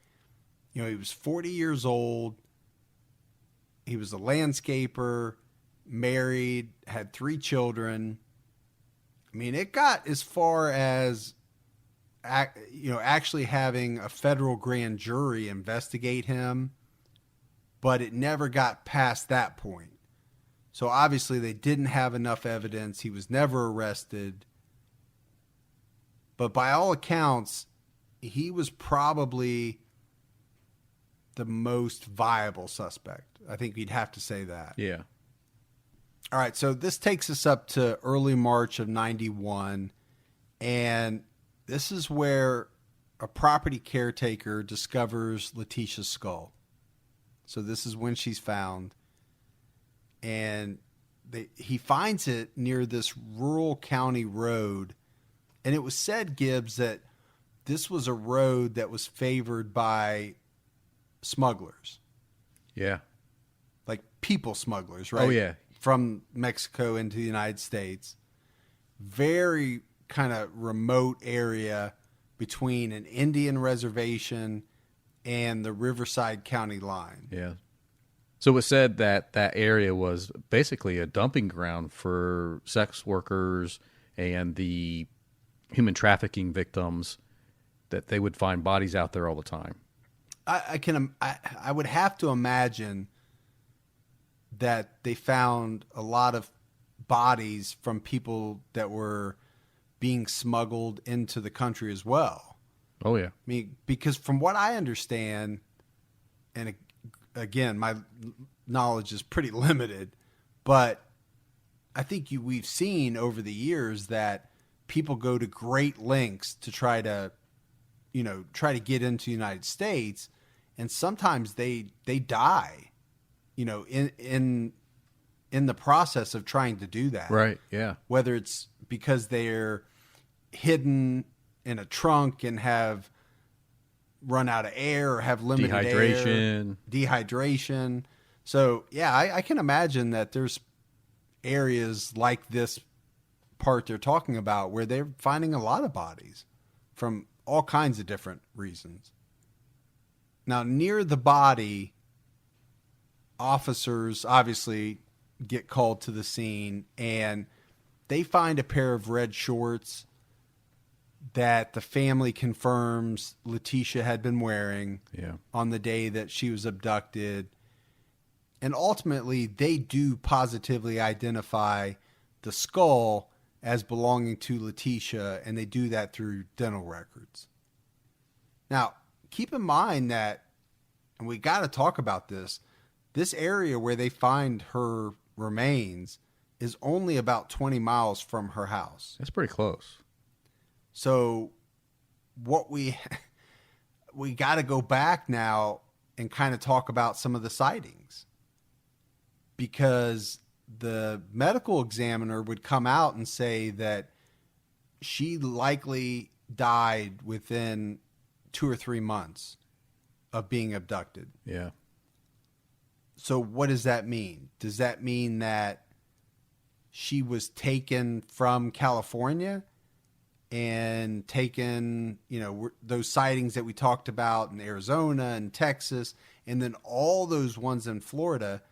He was 40 years old. He was a landscaper, married, had 3 children. I mean, it got as far as, actually having a federal grand jury investigate him, but it never got past that point. So obviously they didn't have enough evidence. He was never arrested. But by all accounts, he was probably the most viable suspect. I think you'd have to say that. Yeah. All right, so this takes us up to early March of 91, and this is where a property caretaker discovers Leticia's skull. So this is when she's found, and he finds it near this rural county road, and it was said, Gibbs, that this was a road that was favored by smugglers. Yeah. Like people smugglers, right? Oh, yeah. From Mexico into the United States. Very kind of remote area between an Indian reservation and the Riverside County line. Yeah. So it said that that area was basically a dumping ground for sex workers and the human trafficking victims, that they would find bodies out there all the time. I would have to imagine that they found a lot of bodies from people that were being smuggled into the country as well. Oh, yeah. I mean, because from what I understand, and again, my knowledge is pretty limited, but I think we've seen over the years that people go to great lengths to try to get into the United States, and sometimes they die, in the process of trying to do that. Right, yeah. Whether it's because they're hidden in a trunk and have run out of air or have limited dehydration. So yeah, I can imagine that there's areas like this part they're talking about where they're finding a lot of bodies from all kinds of different reasons. Now, near the body, officers obviously get called to the scene, and they find a pair of red shorts that the family confirms Leticia had been wearing on the day that she was abducted. And ultimately, they do positively identify the skull as belonging to Leticia, and they do that through dental records. Now, keep in mind that, and we got to talk about this area where they find her remains is only about 20 miles from her house. That's pretty close. So what we got to go back now and kind of talk about some of the sightings, because the medical examiner would come out and say that she likely died within 2 or 3 months of being abducted. Yeah. So what does that mean? Does that mean that she was taken from California and taken, those sightings that we talked about in Arizona and Texas, and then all those ones in Florida,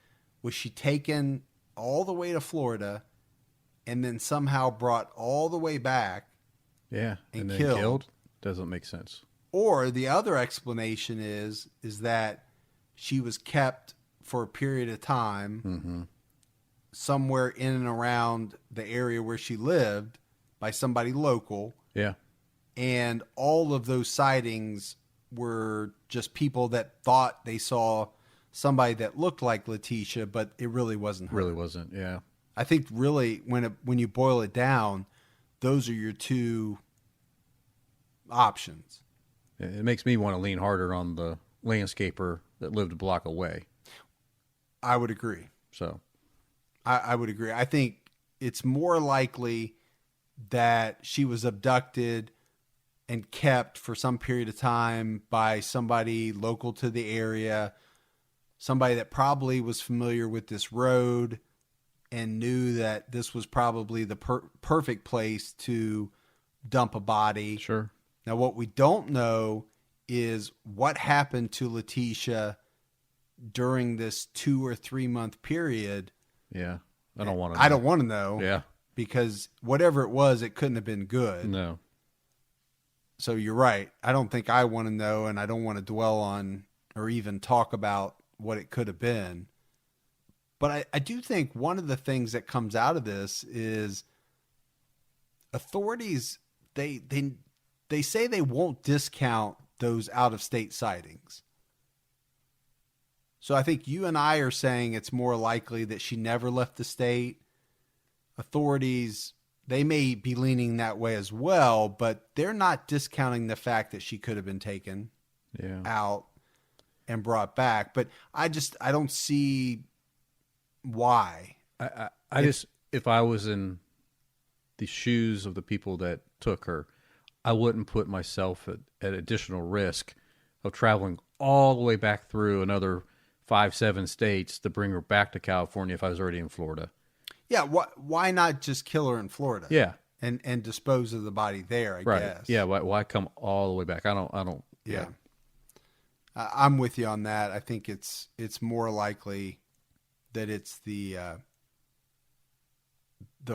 was she taken all the way to Florida and then somehow brought all the way back? Yeah. And then killed? Doesn't make sense. Or the other explanation is that she was kept for a period of time somewhere in and around the area where she lived by somebody local. Yeah. And all of those sightings were just people that thought they saw somebody that looked like Leticia, but it really wasn't her. Really wasn't, yeah. I think really when you boil it down, those are your two options. It makes me want to lean harder on the landscaper that lived a block away. I would agree. So I would agree. I think it's more likely that she was abducted and kept for some period of time by somebody local to the area, somebody that probably was familiar with this road and knew that this was probably the perfect place to dump a body. Sure. Now, what we don't know is what happened to Leticia during this 2 or 3 month period. Yeah. I don't want to know. I don't want to know. Yeah. Because whatever it was, it couldn't have been good. No. So you're right. I don't think I want to know, and I don't want to dwell on or even talk about what it could have been. But I do think one of the things that comes out of this is authorities, they say they won't discount those out-of-state sightings. So I think you and I are saying it's more likely that she never left the state. Authorities, they may be leaning that way as well, but they're not discounting the fact that she could have been taken out and brought back. But I don't see why. If I was in the shoes of the people that took her, I wouldn't put myself at additional risk of traveling all the way back through another 5-7 states to bring her back to California if I was already in Florida. Yeah, why not just kill her in Florida? Yeah, and dispose of the body there. I guess. Yeah, why come all the way back? I don't. Yeah. I'm with you on that. I think it's more likely that it's the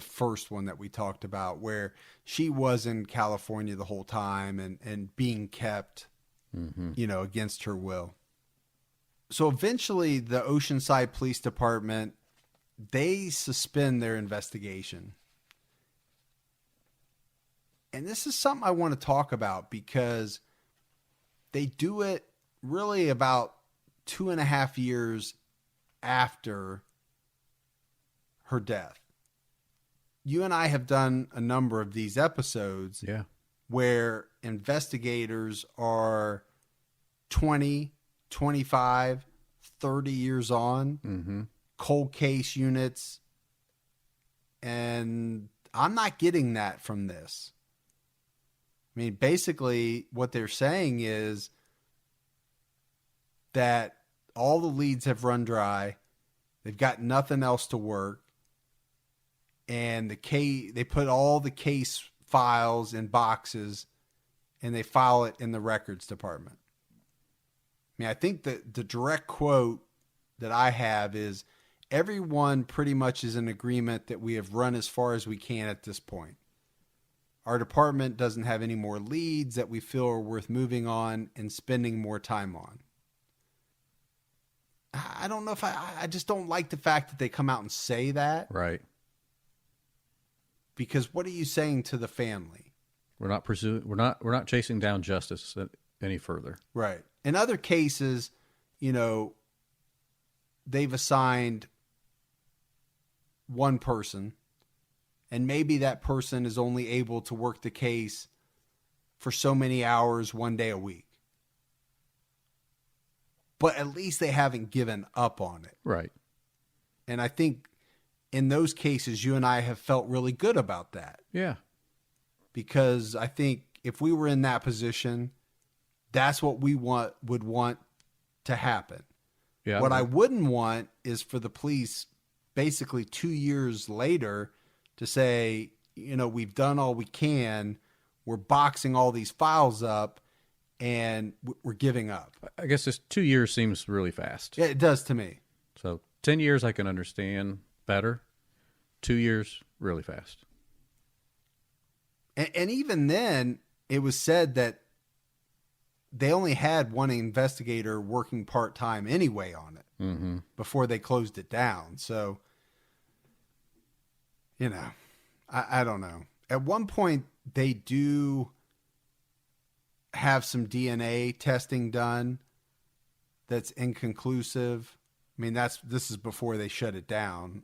first one that we talked about, where she was in California the whole time and being kept, against her will. So eventually the Oceanside Police Department, they suspend their investigation. And this is something I want to talk about because they do it really about 2.5 years after her death. You and I have done a number of these episodes where investigators are 20, 25, 30 years on, cold case units, and I'm not getting that from this. I mean, basically what they're saying is that all the leads have run dry. They've got nothing else to work. And they put all the case files in boxes and they file it in the records department. I mean, I think that the direct quote that I have is, everyone pretty much is in agreement that we have run as far as we can at this point. Our department doesn't have any more leads that we feel are worth moving on and spending more time on. I don't know if I just don't like the fact that they come out and say that. Right. Because what are you saying to the family? We're not chasing down justice any further. Right. In other cases, they've assigned one person, and maybe that person is only able to work the case for so many hours, one day a week. But at least they haven't given up on it. Right. And I think in those cases, you and I have felt really good about that. Yeah. Because I think if we were in that position, that's what we would want to happen. Yeah. What I wouldn't want is for the police basically 2 years later to say, we've done all we can. We're boxing all these files up and we're giving up. I guess this 2 years seems really fast. Yeah, it does to me. So 10 years I can understand better. 2 years, really fast. And even then, it was said that they only had one investigator working part-time anyway on it before they closed it down. So, I don't know. At one point, they do have some DNA testing done that's inconclusive. I mean, this is before they shut it down.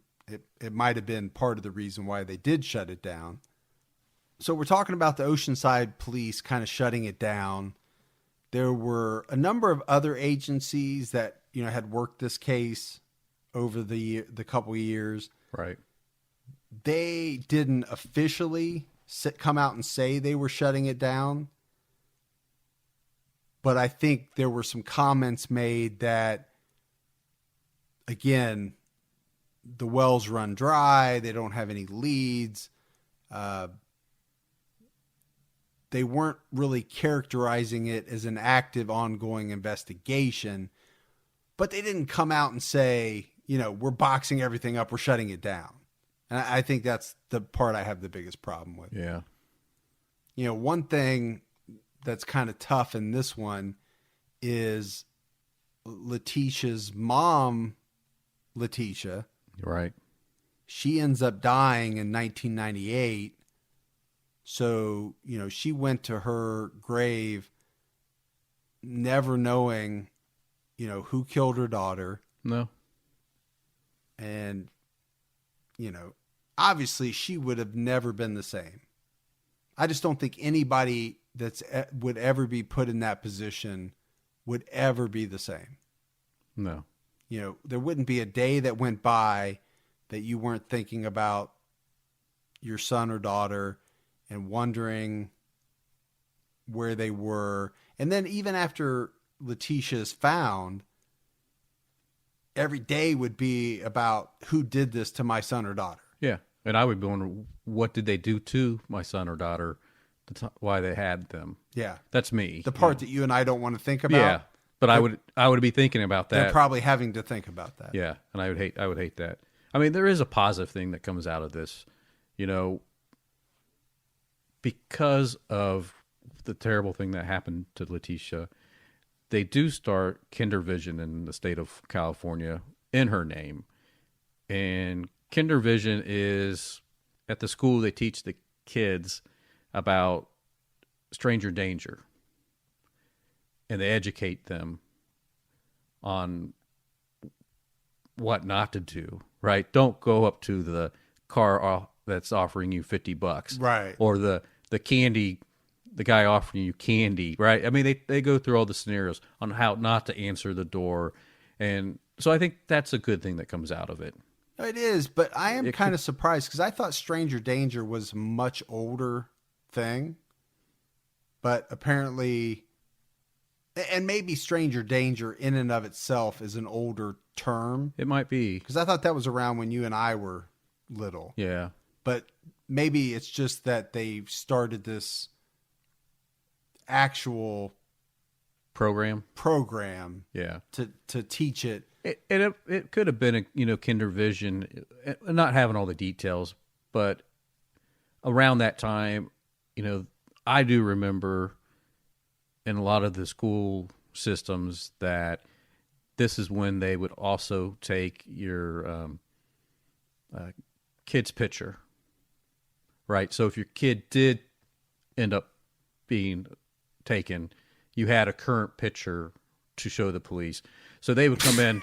It might have been part of the reason why they did shut it down. So we're talking about the Oceanside Police kind of shutting it down. There were a number of other agencies that, had worked this case over the couple of years. Right. They didn't officially come out and say they were shutting it down. But I think there were some comments made that, again, the wells run dry. They don't have any leads. They weren't really characterizing it as an active, ongoing investigation, but they didn't come out and say, we're boxing everything up, we're shutting it down. And I think that's the part I have the biggest problem with. Yeah. One thing that's kind of tough in this one is Leticia's mom, Leticia. Right. She ends up dying in 1998. So, she went to her grave never knowing, who killed her daughter. No. And, obviously she would have never been the same. I just don't think anybody would ever be put in that position would ever be the same. No. There wouldn't be a day that went by that you weren't thinking about your son or daughter and wondering where they were. And then even after Leticia is found, every day would be about who did this to my son or daughter. Yeah. And I would be wondering, what did they do to my son or daughter? Why they had them. Yeah. That's me. The part that you and I don't want to think about. Yeah. But I would be thinking about They're that. probably having to think about that. Yeah, and I would hate that. I mean, there is a positive thing that comes out of this, you know, because of the terrible thing that happened to Leticia. They do start Kindervision in the state of California in her name, and Kindervision is at the school they teach the kids about stranger danger, and they educate them on what not to do, right? Don't go up to the car that's offering you $50, Right. or the candy, the guy offering you candy, right? I mean, they go through all the scenarios on how not to answer the door, and so I think that's a good thing that comes out of it. It is, but I am kind of surprised because I thought stranger danger was a much older thing, but apparently, and maybe stranger danger in and of itself is an older term, It might be, because I thought that was around when you and I were little. yeah. But maybe it's just that they've started this actual Program, yeah. to teach it. It could have been a Kindervision, not having all the details, but around that time, I do remember in a lot of the school systems that this is when they would also take your kid's picture, right? So if your kid did end up being taken, you had a current picture to show the police. So they would come in.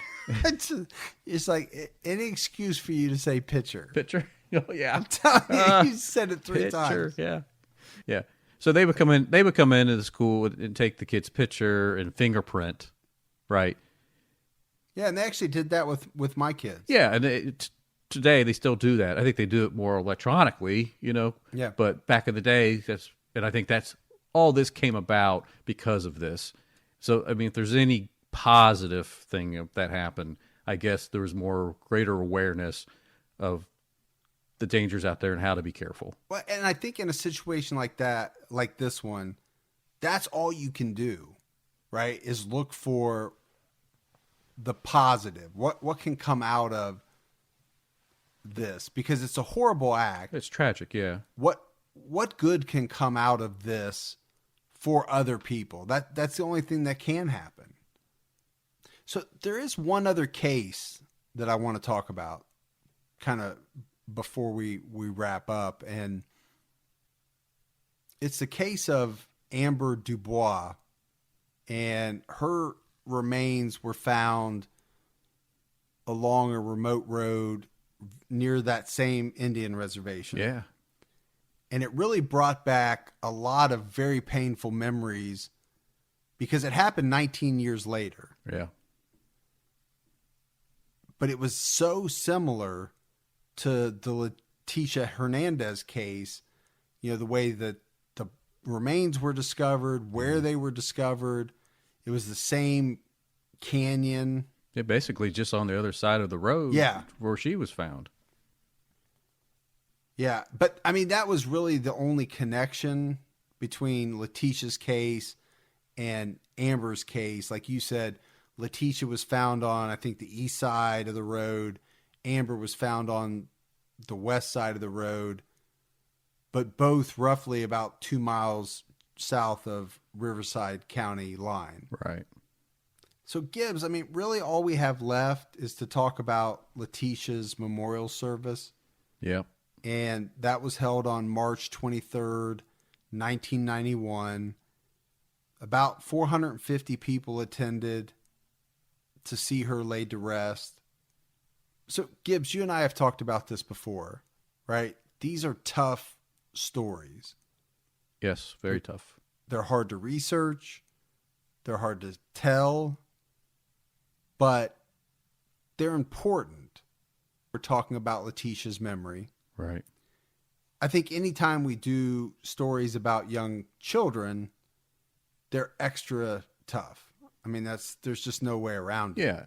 It's like any excuse for you to say picture. Picture? Oh, yeah. I'm telling you, you said it three Picture, times. yeah. Yeah. So they would come in. They would come into the school and take the kid's picture and fingerprint, right? Yeah, and they actually did that with my kids. Yeah, and today they still do that. I think they do it more electronically, Yeah. But back in the day, and I think that's all this came about because of this. So I mean, if there's any positive thing that happened, I guess there was greater awareness of the dangers out there and how to be careful. Well, and I think in a situation like that, like this one, that's all you can do, right? Is look for the positive. What can come out of this? Because it's a horrible act. It's tragic, yeah. What good can come out of this for other people? That's the only thing that can happen. So there is one other case that I want to talk about kind of before we wrap up, and it's the case of Amber Dubois, and her remains were found along a remote road near that same Indian reservation. Yeah. And it really brought back a lot of very painful memories because it happened 19 years later. Yeah. But it was so similar to the Leticia Hernandez case, the way that the remains were discovered, where they were discovered. It was the same canyon. Yeah, basically just on the other side of the road, Yeah. where she was found. Yeah, but I mean, that was really the only connection between Leticia's case and Amber's case. Like you said, Leticia was found on, I think, the east side of the road. Amber was found on the west side of the road, but both roughly about 2 miles south of Riverside County line. Right. So Gibbs, I mean, really all we have left is to talk about Leticia's memorial service. Yeah. And that was held on March 23rd, 1991. About 450 people attended to see her laid to rest. So, Gibbs, you and I have talked about this before, right? These are tough stories. Yes, very tough. They're hard to research. They're hard to tell. But they're important. We're talking about Leticia's memory. Right. I think anytime we do stories about young children, they're extra tough. I mean, there's just no way around it. Yeah,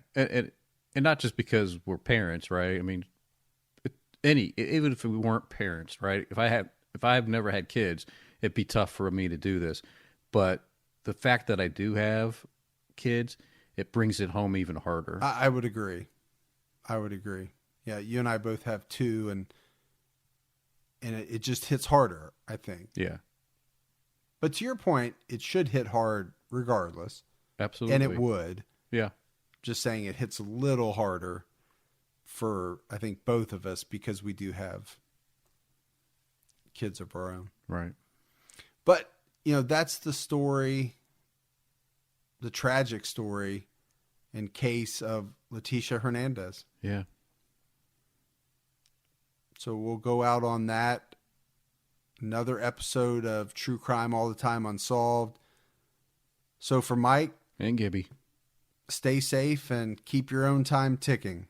and not just because we're parents, right? I mean, even if we weren't parents, right? If I've never had kids, it'd be tough for me to do this. But the fact that I do have kids, it brings it home even harder. I would agree. Yeah, you and I both have two, and it just hits harder, I think. Yeah, But to your point, it should hit hard regardless. absolutely. And it would. Yeah, Just saying it hits a little harder for, I think, both of us because we do have kids of our own. right. But, that's the story, the tragic story in case of Leticia Hernandez. Yeah. So we'll go out on that. Another episode of True Crime All the Time Unsolved. So for Mike, And Gibby. stay safe and keep your own time ticking.